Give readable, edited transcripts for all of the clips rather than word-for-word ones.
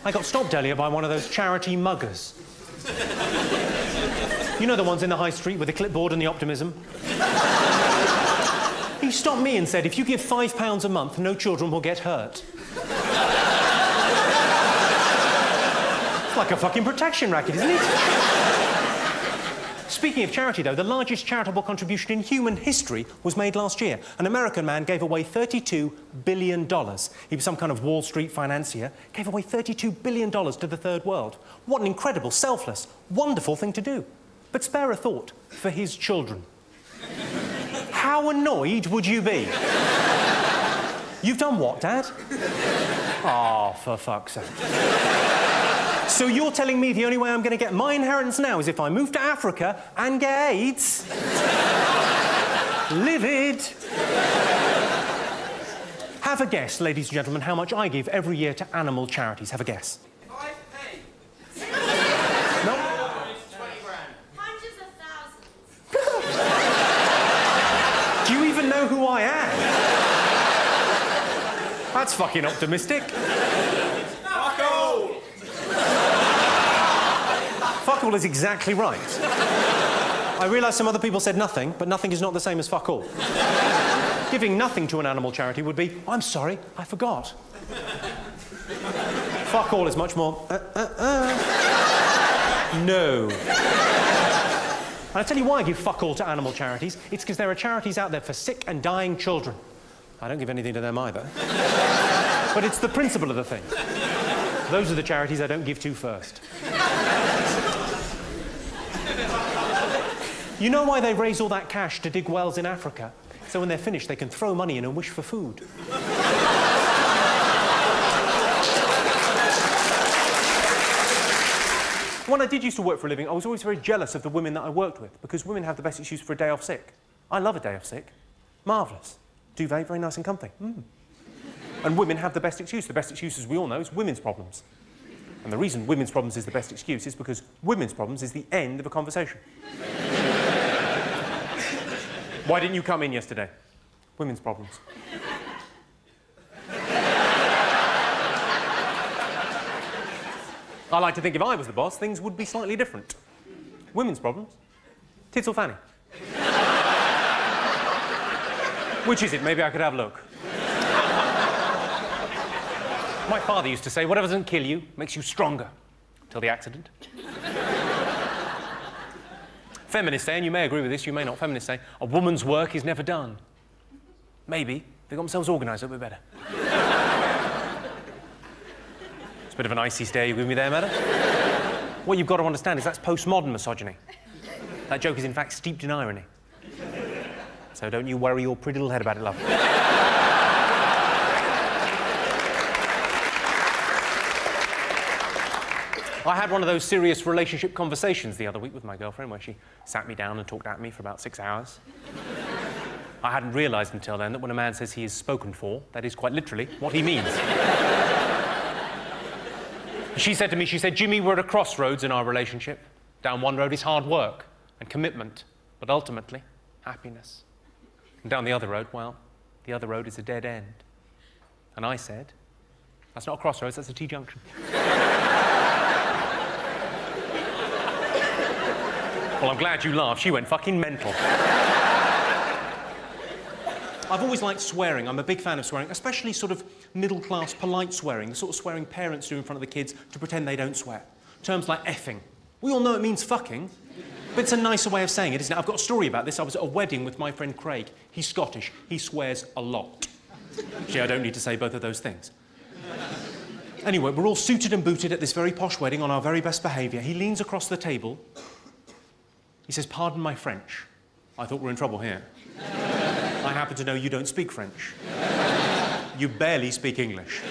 I got stopped earlier by one of those charity muggers. You know the ones in the high street with the clipboard and the optimism? He stopped me and said, if you give £5 a month, no children will get hurt. It's like a fucking protection racket, isn't it? Speaking of charity, though, the largest charitable contribution in human history was made last year. An American man gave away $32 billion. He was some kind of Wall Street financier, gave away $32 billion to the third world. What an incredible, selfless, wonderful thing to do. But spare a thought for his children. How annoyed would you be? You've done what, Dad? Oh, for fuck's sake. So you're telling me the only way I'm going to get my inheritance now is if I move to Africa and get AIDS? Livid. Have a guess, ladies and gentlemen, how much I give every year to animal charities. Have a guess. If I pay... No? 20 grand. Hundreds of thousands. Do you even know who I am? That's fucking optimistic. Fuck all! Fuck all is exactly right. I realise some other people said nothing, but nothing is not the same as fuck all. Giving nothing to an animal charity would be, I'm sorry, I forgot. Fuck all is much more, No. And I'll tell you why I give fuck all to animal charities. It's because there are charities out there for sick and dying children. I don't give anything to them either. But it's the principle of the thing. Those are the charities I don't give to first. You know why they raise all that cash to dig wells in Africa? So when they're finished, they can throw money in and wish for food. When I did used to work for a living, I was always very jealous of the women that I worked with, because women have the best excuse for a day off sick. I love a day off sick. Marvellous. Duvet, very nice and comfy. And women have the best excuse. The best excuse, as we all know, is women's problems. And the reason women's problems is the best excuse is because women's problems is the end of a conversation. Why didn't you come in yesterday? Women's problems. I like to think if I was the boss, things would be slightly different. Women's problems. Tits or fanny? Which is it? Maybe I could have a look. My father used to say, whatever doesn't kill you makes you stronger. Till the accident. Feminists say, and you may agree with this, you may not, feminists say, a woman's work is never done. Maybe. They got themselves organised a bit better. It's a bit of an icy stare you with me there, madam. What you've got to understand is that's postmodern misogyny. That joke is, in fact, steeped in irony. So don't you worry your pretty little head about it, love. I had one of those serious relationship conversations the other week with my girlfriend where she sat me down and talked at me for about 6 hours. I hadn't realised until then that when a man says he is spoken for, that is quite literally what he means. She said to me, Jimmy, we're at a crossroads in our relationship. Down one road is hard work and commitment, but ultimately, happiness. And down the other road, well, the other road is a dead end. And I said, that's not a crossroads, that's a T-junction. Well, I'm glad you laughed. She went fucking mental. I've always liked swearing. I'm a big fan of swearing, especially sort of middle-class, polite swearing, the sort of swearing parents do in front of the kids to pretend they don't swear. Terms like effing. We all know it means fucking, but it's a nicer way of saying it, isn't it? I've got a story about this. I was at a wedding with my friend Craig. He's Scottish. He swears a lot. Actually, I don't need to say both of those things. Anyway, we're all suited and booted at this very posh wedding on our very best behaviour. He leans across the table. He says, pardon my French. I thought we're in trouble here. I happen to know you don't speak French. You barely speak English.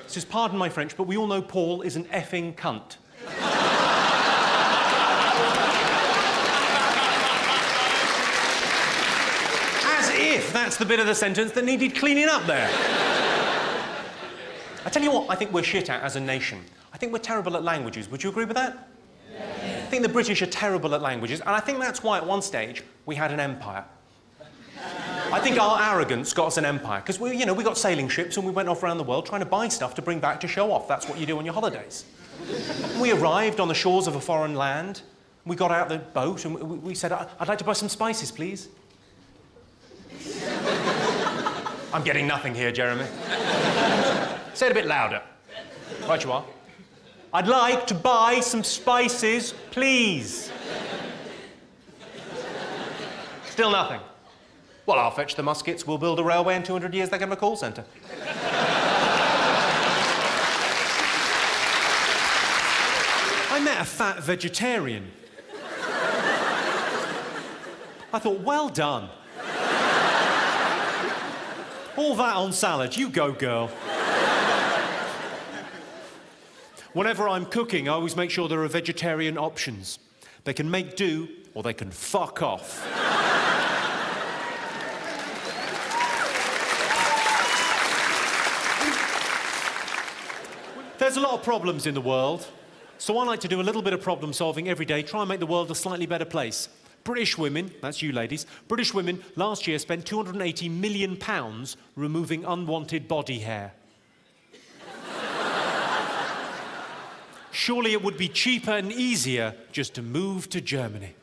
He says, pardon my French, but we all know Paul is an effing cunt. As if that's the bit of the sentence that needed cleaning up there. I tell you what I think we're shit at as a nation. I think we're terrible at languages. Would you agree with that? I think the British are terrible at languages, and I think that's why at one stage we had an empire. I think our arrogance got us an empire, because we got sailing ships and we went off around the world trying to buy stuff to bring back to show off. That's what you do on your holidays. We arrived on the shores of a foreign land. We got out the boat and we said, I'd like to buy some spices, please. I'm getting nothing here, Jeremy. Say it a bit louder. Right you are. I'd like to buy some spices, please. Still nothing. Well, I'll fetch the muskets, we'll build a railway, in 200 years they can have a call centre. I met a fat vegetarian. I thought, well done. All that on salad, you go, girl. Whenever I'm cooking, I always make sure there are vegetarian options. They can make do, or they can fuck off. There's a lot of problems in the world, so I like to do a little bit of problem solving every day, try and make the world a slightly better place. British women, that's you ladies, British women last year spent £280 million removing unwanted body hair. Surely it would be cheaper and easier just to move to Germany.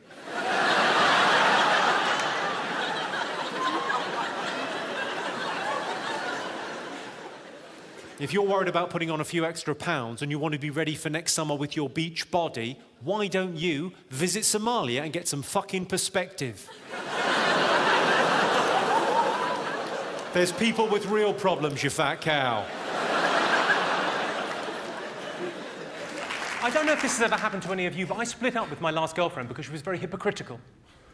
If you're worried about putting on a few extra pounds and you want to be ready for next summer with your beach body, why don't you visit Somalia and get some fucking perspective? There's people with real problems, you fat cow. I don't know if this has ever happened to any of you, but I split up with my last girlfriend because she was very hypocritical.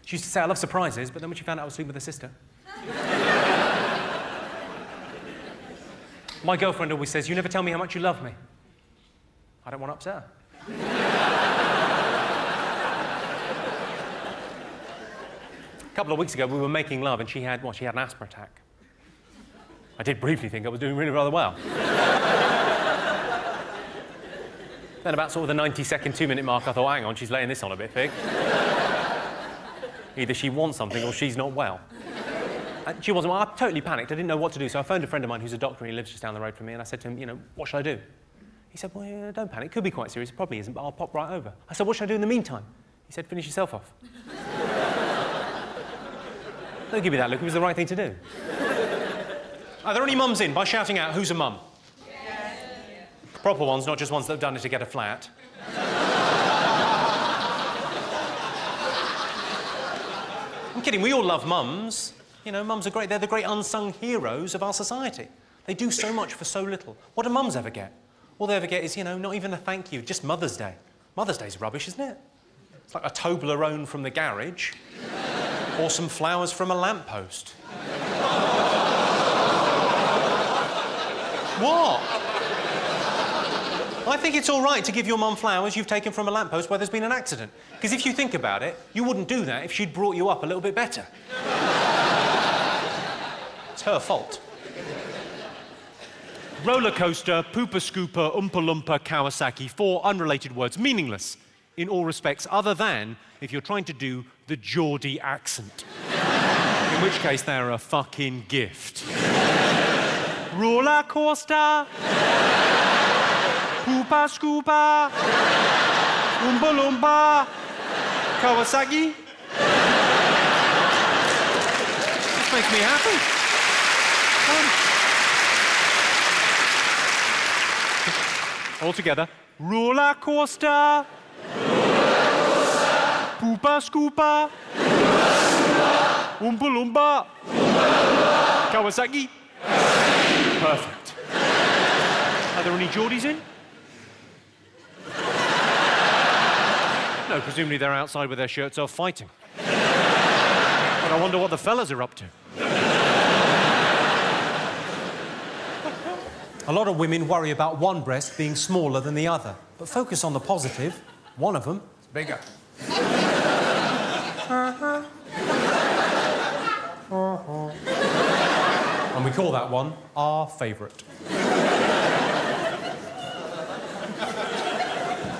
She used to say, I love surprises, but then when she found out I was sleeping with her sister... My girlfriend always says, you never tell me how much you love me. I don't want to upset her. A couple of weeks ago, we were making love and she had an asthma attack. I did briefly think I was doing really rather well. Then about sort of the 90-second, 2-minute mark, I thought, hang on, she's laying this on a bit thick. Either she wants something or she's not well. And she wasn't well. I totally panicked. I didn't know what to do, so I phoned a friend of mine who's a doctor and he lives just down the road from me, and I said to him, what should I do? He said, well, yeah, don't panic. It could be quite serious. It probably isn't, but I'll pop right over. I said, what should I do in the meantime? He said, finish yourself off. Don't give me that look. It was the right thing to do. Are there any mums in? By shouting out, who's a mum? Yeah. Proper ones, not just ones that have done it to get a flat. I'm kidding. We all love mums. You know, mums are great. They're the great unsung heroes of our society. They do so much for so little. What do mums ever get? All they ever get is, not even a thank you, just Mother's Day. Mother's Day's rubbish, isn't it? It's like a Toblerone from the garage or some flowers from a lamppost. What? I think it's all right to give your mum flowers you've taken from a lamppost where there's been an accident. Because if you think about it, you wouldn't do that if she'd brought you up a little bit better. It's her fault. Roller coaster, pooper scooper, oompa loompa, Kawasaki. 4 unrelated words, meaningless in all respects, other than if you're trying to do the Geordie accent. In which case, they're a fucking gift. Roller coaster, pooper scooper, oompa loompa, Kawasaki. This makes me happy. All together. Roller coaster. Poopa scoopa. Oompa loompa. Kawasaki. Perfect. Are there any Geordies in? No, presumably they're outside with their shirts off fighting. But I wonder what the fellas are up to. A lot of women worry about one breast being smaller than the other. But focus on the positive. One of them is bigger. And we call that one our favourite.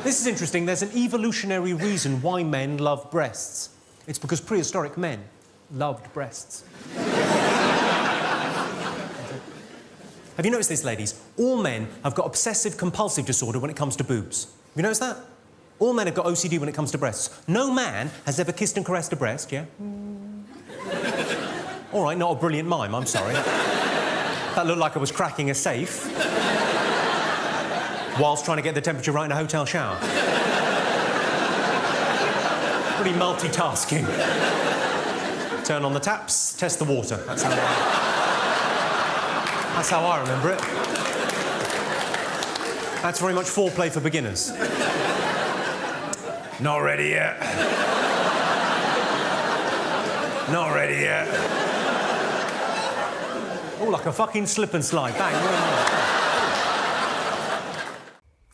This is interesting. There's an evolutionary reason why men love breasts. It's because prehistoric men loved breasts. Have you noticed this, ladies? All men have got obsessive-compulsive disorder when it comes to boobs. Have you noticed that? All men have got OCD when it comes to breasts. No man has ever kissed and caressed a breast, yeah? All right, not a brilliant mime, I'm sorry. That looked like I was cracking a safe whilst trying to get the temperature right in a hotel shower. Pretty multitasking. Turn on the taps, test the water. That's how I remember it. That's very much foreplay for beginners. Not ready yet. Not ready yet. Oh, like a fucking slip and slide. Bang.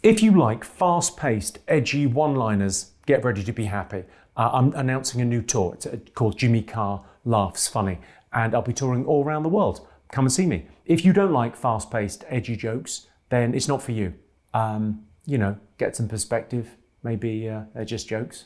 If you like fast-paced, edgy one-liners, get ready to be happy. I'm announcing a new tour. It's called Jimmy Carr Laughs Funny, and I'll be touring all around the world. Come and see me. If you don't like fast-paced, edgy jokes, then it's not for you. You know, get some perspective. Maybe they're just jokes.